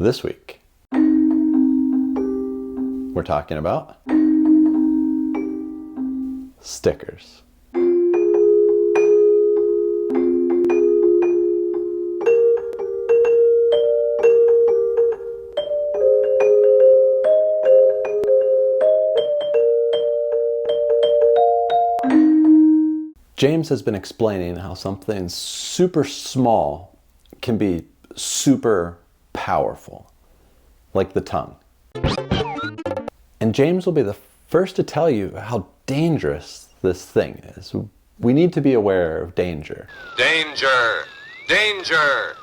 This week, we're talking about stickers. James has been explaining how something super small can be super powerful, like the tongue. And James will be the first to tell you how dangerous this thing is. We need to be aware of danger. Danger! Danger!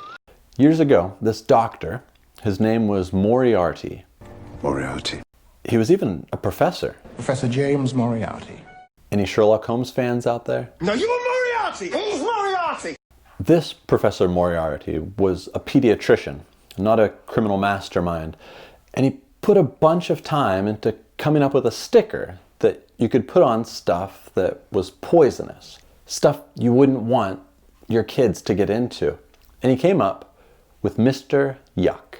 Years ago, this doctor, his name was Moriarty. Moriarty. He was even a professor. Professor James Moriarty. Any Sherlock Holmes fans out there? No, you are Moriarty! He's Moriarty! This Professor Moriarty was a pediatrician, not a criminal mastermind, and he put a bunch of time into coming up with a sticker that you could put on stuff that was poisonous, stuff you wouldn't want your kids to get into. And he came up with Mr. Yuck.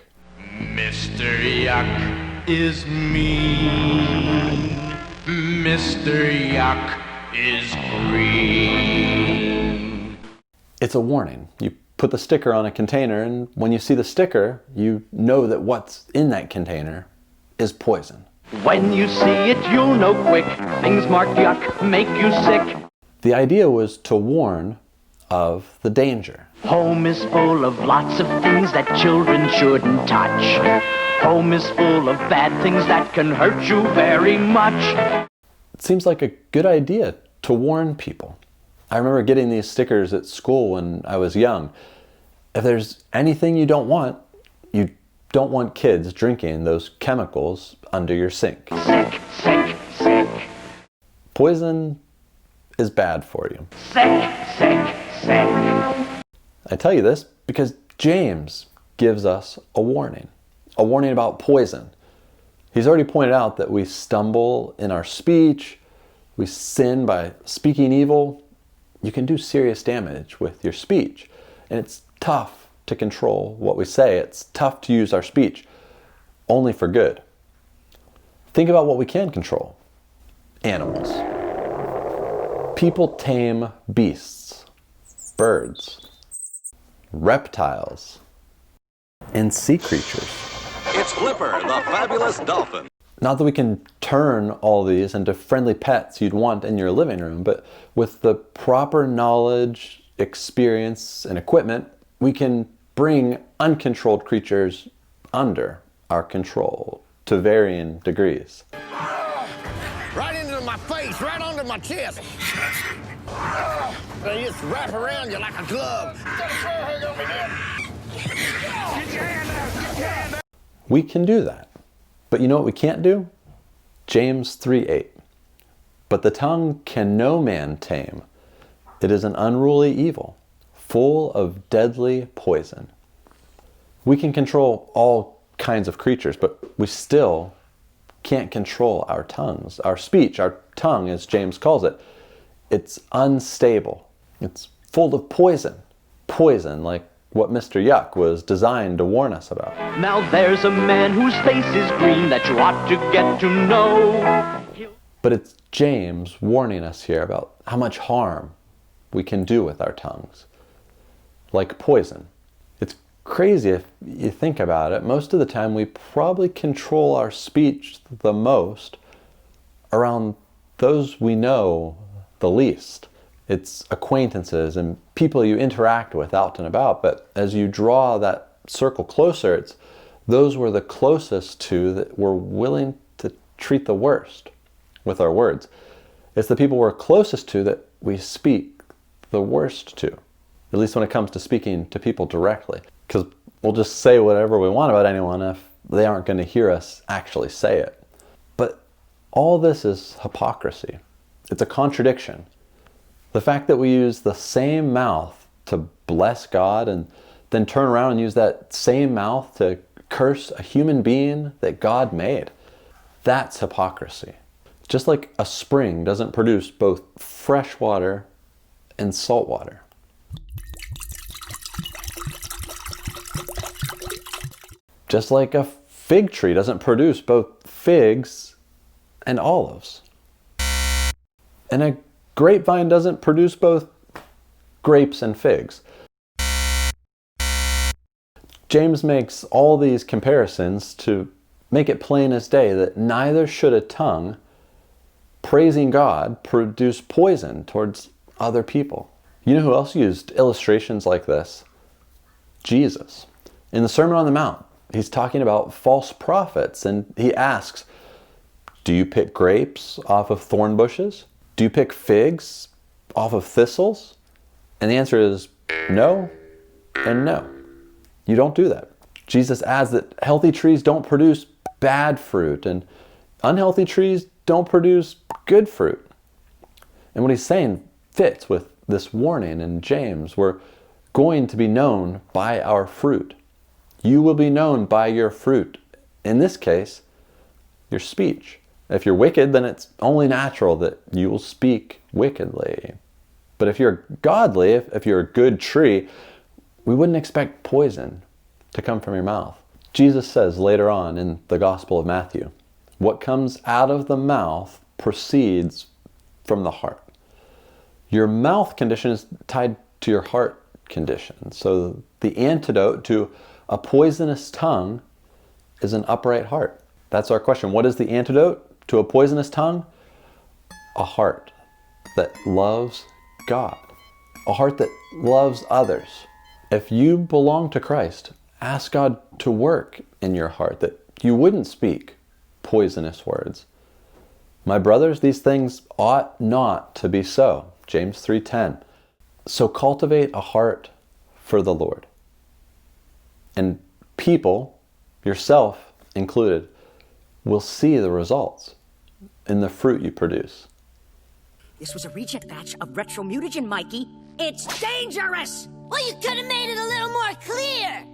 Mr. Yuck is me. Mr. Yuck is green. It's a warning. You put the sticker on a container, and when you see the sticker, you know that what's in that container is poison. When you see it, you'll know quick. Things marked yuck make you sick. The idea was to warn of the danger. Home is full of lots of things that children shouldn't touch. Home is full of bad things that can hurt you very much. It seems like a good idea to warn people. I remember getting these stickers at school when I was young. If there's anything you don't want kids drinking those chemicals under your sink. Sick, sick, sick. Poison is bad for you. Sick, sick, sick. I tell you this because James gives us a warning about poison. He's already pointed out that we stumble in our speech, we sin by speaking evil. You can do serious damage with your speech, and it's tough to control what we say. It's tough to use our speech only for good. Think about what we can control. Animals. People tame beasts, birds, reptiles, and sea creatures. It's Flipper, the fabulous dolphin. Not that we can turn all these into friendly pets you'd want in your living room, but with the proper knowledge, experience, and equipment, we can bring uncontrolled creatures under our control to varying degrees. Right into my face, right under my chest. They just wrap around you like a glove. We can do that. But you know what we can't do? James 3:8. But the tongue can no man tame. It is an unruly evil, full of deadly poison. We can control all kinds of creatures, but we still can't control our tongues. Our speech, our tongue, as James calls it, it's unstable. It's full of poison. Poison like what Mr. Yuck was designed to warn us about. Now there's a man whose face is green that you ought to get to know. But it's James warning us here about how much harm we can do with our tongues. Like poison. It's crazy if you think about it. Most of the time we probably control our speech the most around those we know the least. It's acquaintances and people you interact with out and about. But as you draw that circle closer, it's those we're the closest to that we're willing to treat the worst with our words. It's the people we're closest to that we speak the worst to, at least when it comes to speaking to people directly. Because we'll just say whatever we want about anyone if they aren't going to hear us actually say it. But all this is hypocrisy. It's a contradiction. The fact that we use the same mouth to bless God and then turn around and use that same mouth to curse a human being that God made, that's hypocrisy. Just like a spring doesn't produce both fresh water and salt water. Just like a fig tree doesn't produce both figs and olives. And a grapevine doesn't produce both grapes and figs. James makes all these comparisons to make it plain as day that neither should a tongue praising God produce poison towards other people. You know who else used illustrations like this? Jesus. In the Sermon on the Mount, he's talking about false prophets, and he asks, do you pick grapes off of thorn bushes? Do you pick figs off of thistles? And the answer is no and no. You don't do that. Jesus adds that healthy trees don't produce bad fruit, and unhealthy trees don't produce good fruit. And what he's saying fits with this warning in James. We're going to be known by our fruit. You will be known by your fruit. In this case, your speech. If you're wicked, then it's only natural that you will speak wickedly. But if you're godly, if you're a good tree, we wouldn't expect poison to come from your mouth. Jesus says later on in the Gospel of Matthew, what comes out of the mouth proceeds from the heart. Your mouth condition is tied to your heart condition. So the antidote to a poisonous tongue is an upright heart. That's our question. What is the antidote to a poisonous tongue? A heart that loves God. A heart that loves others. If you belong to Christ, ask God to work in your heart that you wouldn't speak poisonous words. My brothers, these things ought not to be so. James 3:10. So cultivate a heart for the Lord. And people, yourself included, will see the results in the fruit you produce. This was a reject batch of retro mutagen, Mikey. It's dangerous! Well, you could have made it a little more clear.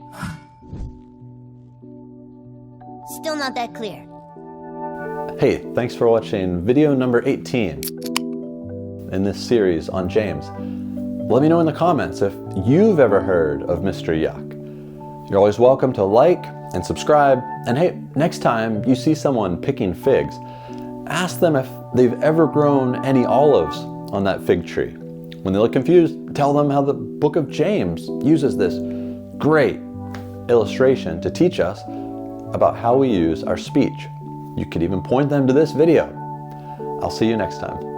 Still not that clear. Hey, thanks for watching video number 18 in this series on James. Let me know in the comments if you've ever heard of Mr. Yuck. You're always welcome to like and subscribe. And hey, next time you see someone picking figs, ask them if they've ever grown any olives on that fig tree. When they look confused, tell them how the book of James uses this great illustration to teach us about how we use our speech. You could even point them to this video. I'll see you next time.